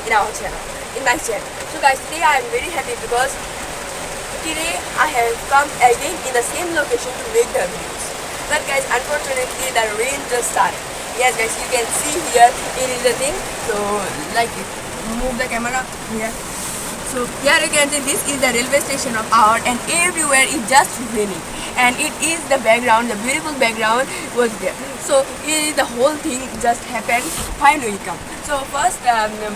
in our channel, in my channel. So guys, today I am very happy because today I have come again in the same location to make the videos. But guys, unfortunately the rain just started. Yes guys, you can see here it is a thing. So like move the camera here. So here you can see this is the railway station of ours, and everywhere is just raining, and it is the background, the beautiful background was there. So it is the whole thing just happened when we come. So first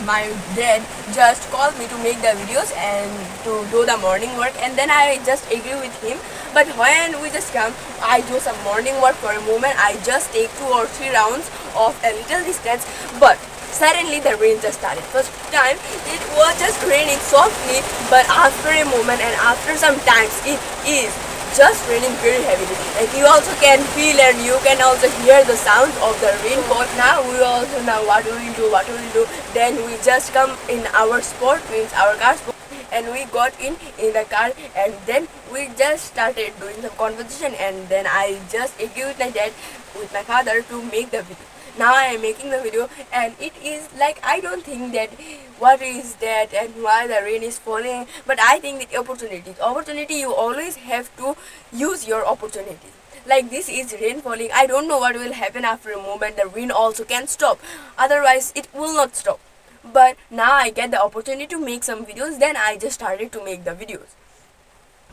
my dad just called me to make the videos and to do the morning work, and then I just agree with him. But when we just come, I do some morning work for a moment. I just take 2 or 3 rounds of a little distance, but suddenly the rain just started. First time it was just raining softly, but after a moment and after some times it is just raining very heavily. Like you also can feel and you can also hear the sound of the rainfall. Now we also know what we will do. Then we just come in our spot, means our car spot, and we got in the car, and then we just started doing some conversation, and then I just agreed with my dad, with my father, to make the video. Now I am making the video, and it is like, I don't think that what is that and why the rain is falling, but I think that opportunity, you always have to use your opportunities. Like this is rain falling, I don't know what will happen after a moment. The rain also can stop, otherwise it will not stop. But now I get the opportunity to make some videos, then I just started to make the videos.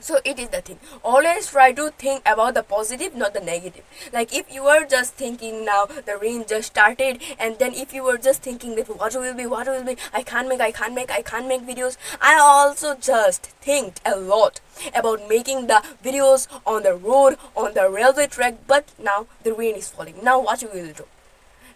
So it is the thing, always try to think about the positive, not the negative. Like if you are just thinking now the rain just started, and then if you were just thinking that what will be, I can't make videos. I also just think a lot about making the videos on the road, on the railway track, but now the rain is falling. Now what you will do?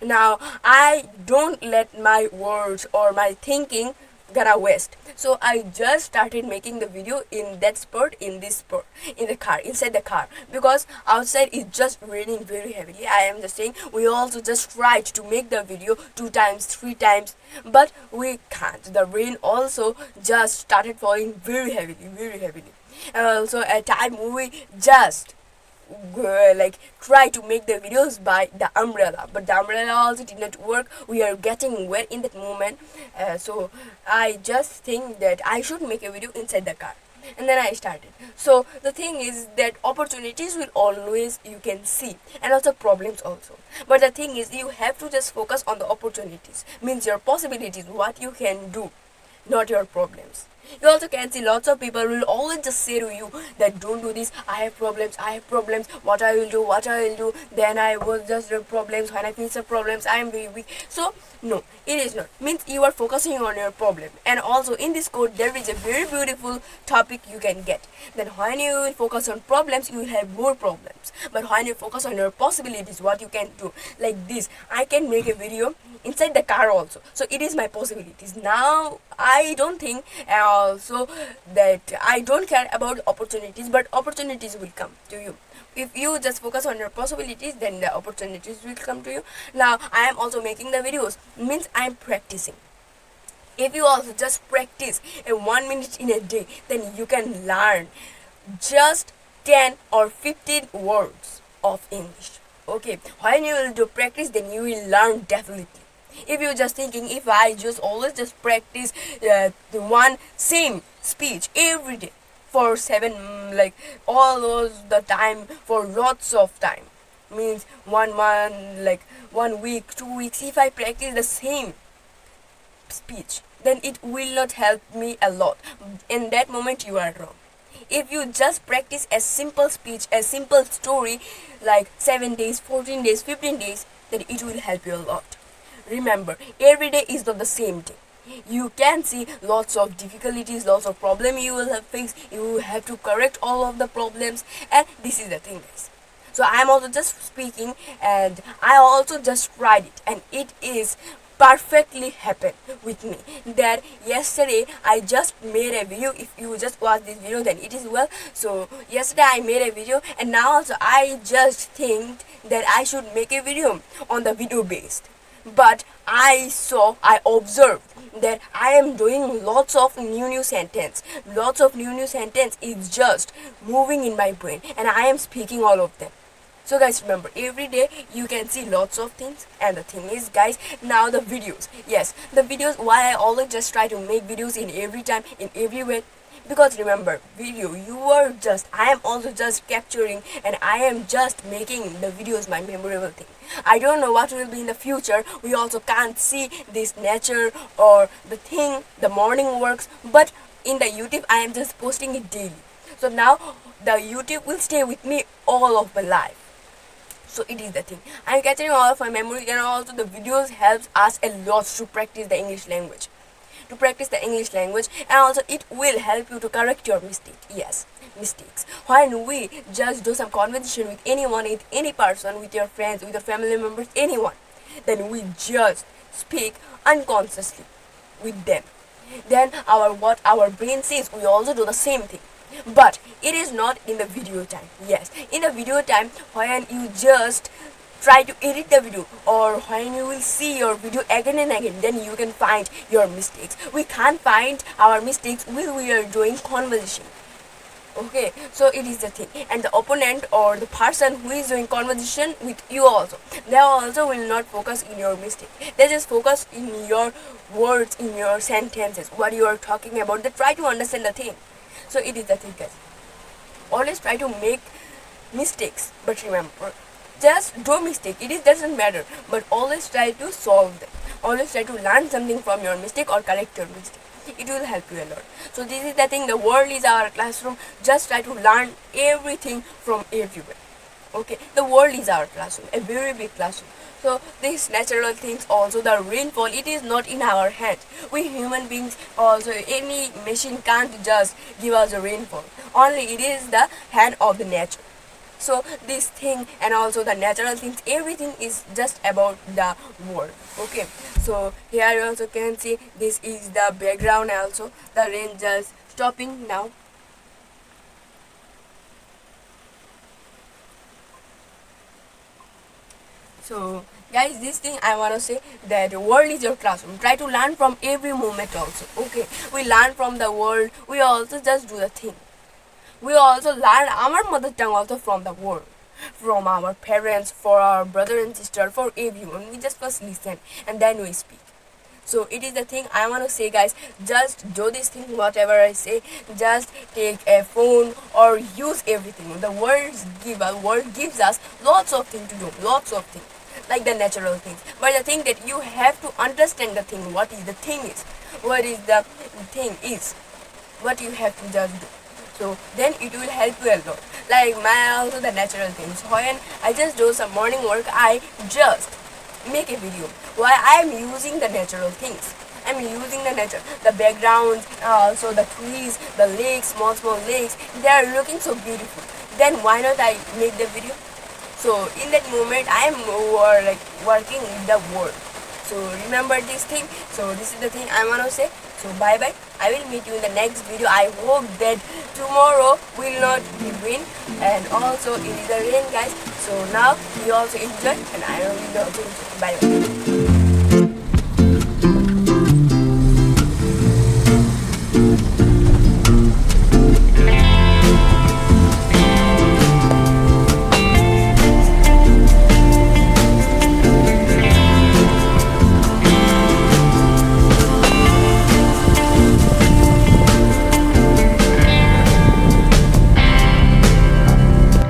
Now I don't let my words or my thinking gonna waste. So I just started making the video in that spot, in this spot, in the car, inside the car, because outside it's just raining very heavily. I am just saying, we also just tried to make the video 2 times, 3 times, but we can't. The rain also just started falling very heavily. And also at time we just like try to make the videos by the umbrella, but the umbrella also did not work. We are getting wet in that moment. So I just think that I should make a video inside the car, and then I started. So the thing is that opportunities will always, you can see, and also problems also, but the thing is you have to just focus on the opportunities, means your possibilities, what you can do, not your problems. You also can see lots of people will always just say to you that don't do this, I have problems, what I will do, then I was just the problems, when I face the problems I am very weak. So no, it is not, means you are focusing on your problem. And also in this code there is a very beautiful topic you can get. Then when you will focus on problems, you will have more problems, but when you focus on your possibilities, what you can do, like this, I can make a video inside the car also. So it is my possibilities. Now I don't think also that I don't care about opportunities, but opportunities will come to you. If you just focus on your possibilities, then the opportunities will come to you. Now I am also making the videos, means I am practicing. If you also just practice a 1 minute in a day, then you can learn just 10 or 15 words of English. Okay, when you will do practice, then you will learn definitely. If you're just thinking, if I just always just practice the one same speech every day for 7, like all those the time, for lots of time, means 1 month, like 1 week, 2 weeks, if I practice the same speech, then it will not help me a lot. In that moment you are wrong. If you just practice a simple speech, a simple story, like 7 days, 14 days, 15 days, then it will help you a lot. Remember, every day is not the same day. You can see lots of difficulties, lots of problems you will have faced. You will have to correct all of the problems, and this is the thing, guys. So I am also just speaking, and I also just tried it, and it is perfectly happened with me. That yesterday I just made a video. If you just watch this video, then it is well. So yesterday I made a video, and now also I just think that I should make a video on the video based. But I observed that I am doing lots of new sentence. Lots of new sentence is just moving in my brain, and I am speaking all of them. So guys, remember, every day you can see lots of things, and the thing is guys, now the videos, yes, the videos, why I always just try to make videos in every time, in every way, because remember, video, you are just, I am also just capturing, and I am just making the videos my memorable thing. I don't know what will be in the future. We also can't see this nature or the thing, the morning works, but in the YouTube I am just posting it daily. So now the YouTube will stay with me all of my life. So it is the thing, I'm capturing all of my memory, and also the videos helps us a lot to practice the English language, and also it will help you to correct your mistake. Yes, mistakes. When we just do some conversation with anyone, with any person, with your friends, with your family members, anyone, then we just speak unconsciously with them. Then our brain says, we also do the same thing. But it is not in the video time. Yes, in the video time, when you just try to edit the video, or when you will see your video again and again, then you can find your mistakes. We can't find our mistakes while we are doing conversation. Okay, so it is the thing, and the opponent or the person who is doing conversation with you also, they also will not focus in your mistake. They just focus in your words, in your sentences, what you are talking about. They try to understand the thing. So it is the thing, guys. Always try to make mistakes, but remember, just do mistake. It doesn't matter, but always try to solve them. Always try to learn something from your mistake or correct your mistake. It will help you a lot. So this is the thing. The world is our classroom. Just try to learn everything from everywhere. Okay, the world is our classroom, a very big classroom. So these natural things, also the rainfall, it is not in our hands. We human beings also, any machine can't just give us a rainfall. Only it is the hand of the nature. So this thing, and also the natural things, everything is just about the world. Okay, so here you also can see this is the background. Also the rain just stopping now. So guys, this thing I want to say, that the world is your classroom. Try to learn from every moment also. Okay, we learn from the world. We also just do the thing. We also learn our mother tongue also from the world, from our parents, for our brother and sister, for everyone. We just first listen and then we speak. So it is the thing I want to say, guys. Just do this thing, whatever I say. Just take a phone or use everything. The world gives us lots of things to do, lots of things, like the natural things. But the thing that you have to understand the thing, what is the thing is, what is the thing is, what you have to just do. So then it will help you a lot. Like also the natural things. When I just do some morning work, I just make a video while I am using the natural things. I'm using the nature, the backgrounds, also the trees, the lakes, small lakes. They are looking so beautiful. Then why not I make the video? So in that moment, I am like working with the world. So remember this thing. So this is the thing I want to say. So bye bye. I will meet you in the next video. I hope that tomorrow will not be rain, and also it is a rain, guys. So now you also enjoy, and I will also enjoy. Bye bye.